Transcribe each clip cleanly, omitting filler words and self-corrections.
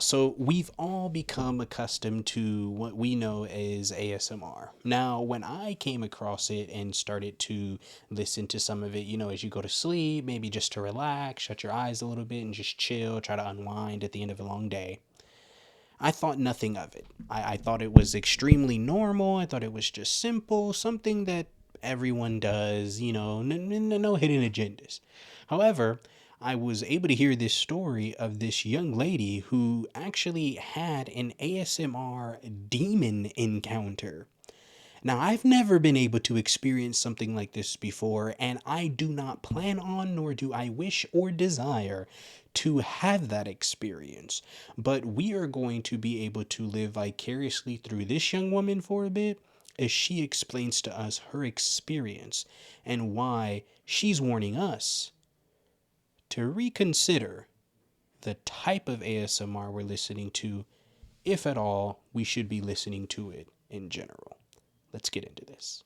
So we've all become accustomed to what we know as ASMR. Now, when I came across it and started to listen to some of it, as you go to sleep, maybe just to relax, shut your eyes a little bit and just chill, try to unwind at the end of a long day, I thought nothing of it. I thought it was extremely normal. I thought it was just simple, something that everyone does, no hidden agendas. However, I was able to hear this story of this young lady who actually had an ASMR demon encounter. Now, I've never been able to experience something like this before, and I do not plan on, nor do I wish or desire to have that experience. But we are going to be able to live vicariously through this young woman for a bit as she explains to us her experience and why she's warning us to reconsider the type of ASMR we're listening to, if at all we should be listening to it in general. Let's get into this.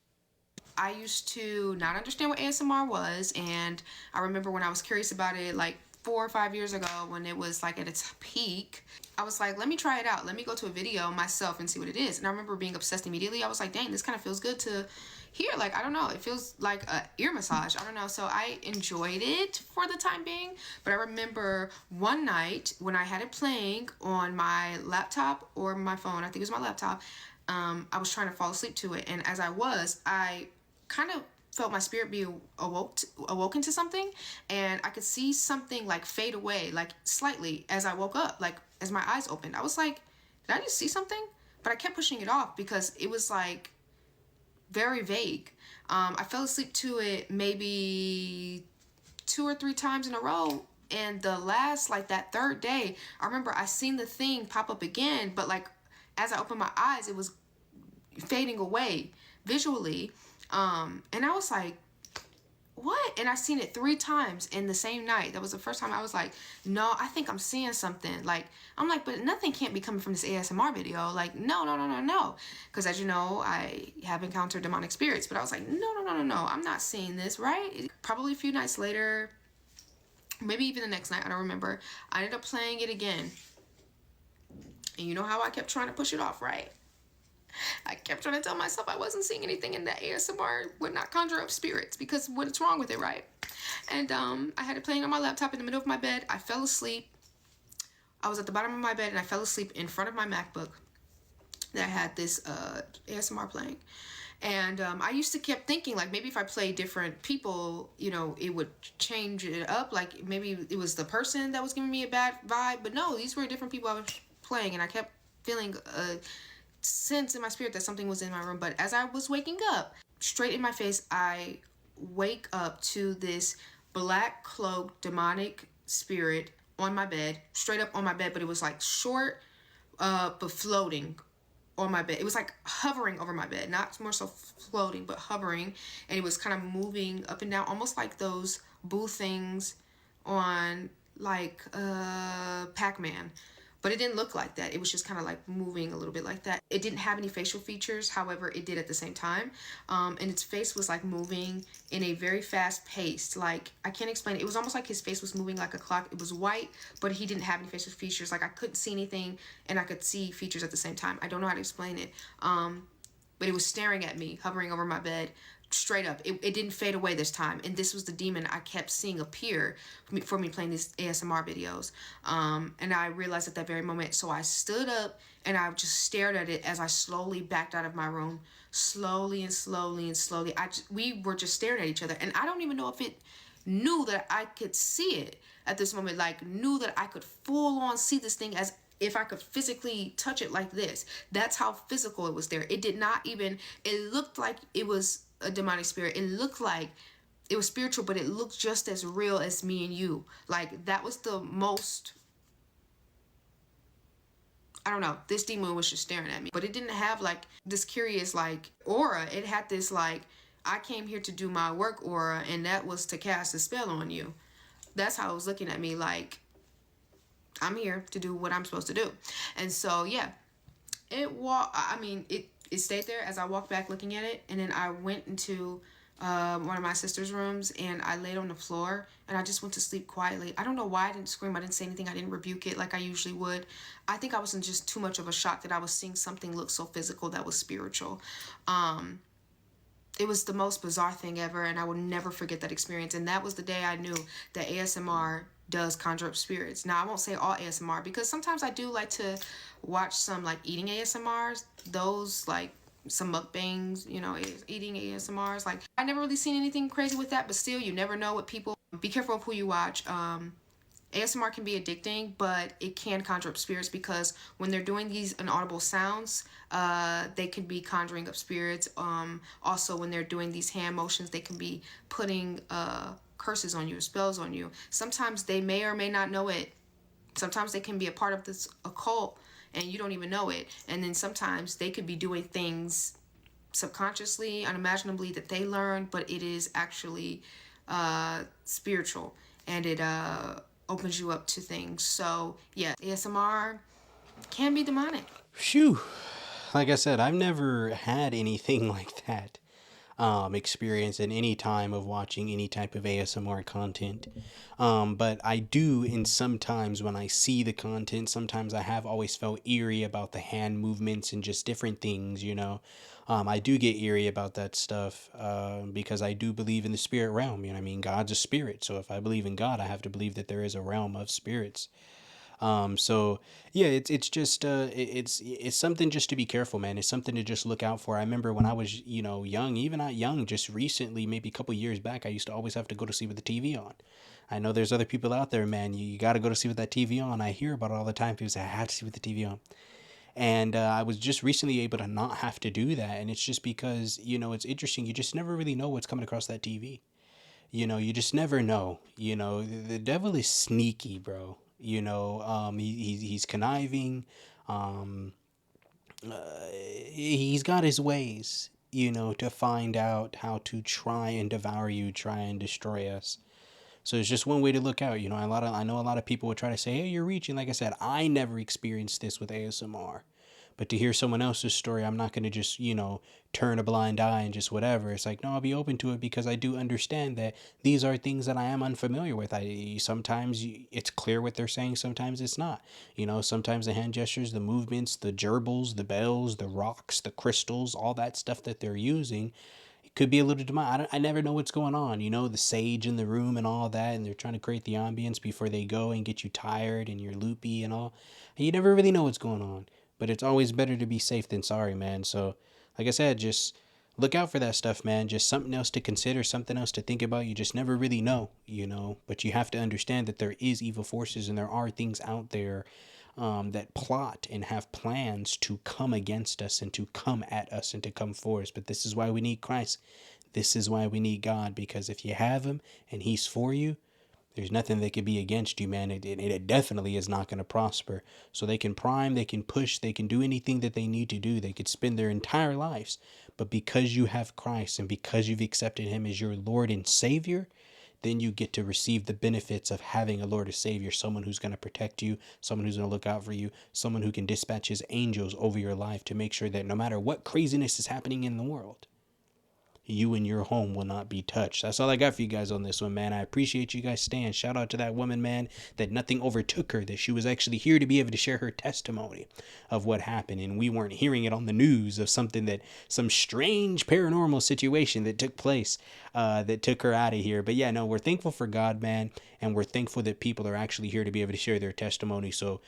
I used to not understand what ASMR was, and I remember when I was curious about it like 4 or 5 years ago when it was like at its peak. I was like, let me try it out. Let me go to a video myself and see what it is. And I remember being obsessed immediately. I was like, dang, this kind of feels good to hear. Like, I don't know. It feels like a ear massage. I don't know. So I enjoyed it for the time being. But I remember one night when I had it playing on my laptop or my phone, I think it was my laptop, I was trying to fall asleep to it. And as I kind of felt my spirit be awoken to something, and I could see something like fade away, like slightly as I woke up, like as my eyes opened. I was like, did I just see something? But I kept pushing it off because it was like very vague. I fell asleep to it maybe 2 or 3 times in a row. And the last, like that third day, I remember I seen the thing pop up again, but like as I opened my eyes, it was fading away visually. And I was like, what? And I seen it 3 times in the same night. That was the first time I was like, no, I think I'm seeing something. Like, I'm like, but nothing can't be coming from this ASMR video. Like, no, no, no, no, no. Because as you know, I have encountered demonic spirits. But I was like, no, no, no, no, no. I'm not seeing this, right? Probably a few nights later, maybe even the next night, I don't remember. I ended up playing it again. And you know how I kept trying to push it off, right? I kept trying to tell myself I wasn't seeing anything in that ASMR would not conjure up spirits because what's wrong with it, right? And I had it playing on my laptop in the middle of my bed. I fell asleep. I was at the bottom of my bed and I fell asleep in front of my MacBook that had this ASMR playing. And I used to kept thinking like maybe if I play different people, it would change it up. Like maybe it was the person that was giving me a bad vibe. But no, these were different people I was playing, and I kept feeling a sense in my spirit that something was in my room. But as I was waking up, straight in my face, I wake up to this black cloaked demonic spirit on my bed, straight up on my bed, but it was like short, but floating on my bed. It was like hovering over my bed, not more so floating, but hovering. And it was kind of moving up and down, almost like those boo things on like Pac-Man. But it didn't look like that. It was just kind of like moving a little bit like that. It didn't have any facial features. However, it did at the same time. And its face was like moving in a very fast pace. Like, I can't explain it. It was almost like his face was moving like a clock. It was white, but he didn't have any facial features. Like, I couldn't see anything and I could see features at the same time. I don't know how to explain it. But it was staring at me, hovering over my bed, straight up. It didn't fade away this time. And this was the demon I kept seeing appear for me playing these ASMR videos. And I realized at that very moment. So I stood up and I just stared at it as I slowly backed out of my room. Slowly and slowly and slowly. We were just staring at each other. And I don't even know if it knew that I could see it at this moment. Like, knew that I could full on see this thing as if I could physically touch it like this. That's how physical it was there. It did not even, it looked like it was a demonic spirit. It looked like it was spiritual, but it looked just as real as me and you. Like, that was the most, I don't know, this demon was just staring at me. But it didn't have like this curious like aura. It had this like, I came here to do my work aura, and that was to cast a spell on you. That's how it was looking at me, like, I'm here to do what I'm supposed to do. And so yeah, it stayed there as I walked back looking at it. And then I went into one of my sister's rooms, and I laid on the floor and I just went to sleep quietly. I don't know why I didn't scream. I didn't say anything. I didn't rebuke it like I usually would. I think I was in just too much of a shock that I was seeing something look so physical that was spiritual. It was the most bizarre thing ever, and I will never forget that experience. And that was the day I knew that ASMR does conjure up spirits. Now, I won't say all ASMR, because sometimes I do like to watch some like eating ASMRs, those like some mukbangs, eating ASMRs. Like, I never really seen anything crazy with that, but still, you never know what people. Be careful of who you watch. ASMR can be addicting, but it can conjure up spirits, because when they're doing these inaudible sounds, they can be conjuring up spirits. Also, when they're doing these hand motions, they can be putting curses on you, spells on you. Sometimes they may or may not know it. Sometimes they can be a part of this occult and you don't even know it. And then sometimes they could be doing things subconsciously, unimaginably, that they learn, but it is actually spiritual, and it opens you up to things. So yeah, ASMR can be demonic. Phew. Like I said, I've never had anything like that experience at any time of watching any type of ASMR content. But I do, in sometimes when I see the content, sometimes I have always felt eerie about the hand movements and just different things, you know. I do get eerie about that stuff because I do believe in the spirit realm. You know, I mean, God's a spirit. So if I believe in God, I have to believe that there is a realm of spirits. So yeah, it's just it's something just to be careful, man. It's something to just look out for. I remember when I was young, even not young, just recently, maybe a couple years back, I used to always have to go to sleep with the TV on. I know there's other people out there, man. You got to go to sleep with that TV on. I hear about it all the time. People say I have to sleep with the TV on, and I was just recently able to not have to do that. And it's just because it's interesting. You just never really know what's coming across that TV. You just never know. The devil is sneaky, bro. He's conniving. Um, he's got his ways, to find out how to try and devour you, try and destroy us. So it's just one way to look out. I know a lot of people would try to say, "Hey, you're reaching." Like I said, I never experienced this with ASMR, but to hear someone else's story, I'm not going to just turn a blind eye and just whatever. It's like, no, I'll be open to it because I do understand that these are things that I am unfamiliar with. I sometimes it's clear what they're saying, sometimes it's not. Sometimes the hand gestures, the movements, the gerbils, the bells, the rocks, the crystals, all that stuff that they're using, could be a little demonic. I never know what's going on. The sage in the room and all that, and they're trying to create the ambience before they go and get you tired and you're loopy and all. And you never really know what's going on. But it's always better to be safe than sorry, man. So, like I said, just look out for that stuff, man. Just something else to consider, something else to think about. You just never really know. But you have to understand that there is evil forces and there are things out there that plot and have plans to come against us and to come at us and to come for us. But this is why we need Christ. This is why we need God, because if you have him and he's for you, there's nothing that could be against you, man. It definitely is not going to prosper. So they can prime, they can push, they can do anything that they need to do. They could spend their entire lives. But because you have Christ and because you've accepted him as your Lord and Savior, then you get to receive the benefits of having a Lord and Savior, someone who's going to protect you, someone who's going to look out for you, someone who can dispatch his angels over your life to make sure that no matter what craziness is happening in the world, you and your home will not be touched. That's all I got for you guys on this one, man. I appreciate you guys staying. Shout out to that woman, man, that nothing overtook her, that she was actually here to be able to share her testimony of what happened. And we weren't hearing it on the news of some strange paranormal situation that took place that took her out of here. But yeah, no, we're thankful for God, man. And we're thankful that people are actually here to be able to share their testimony. So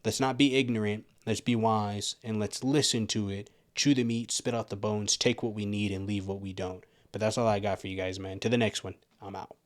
let's not be ignorant. Let's be wise and let's listen to it. Chew the meat, spit out the bones, take what we need and leave what we don't. But that's all I got for you guys, man. To the next one. I'm out.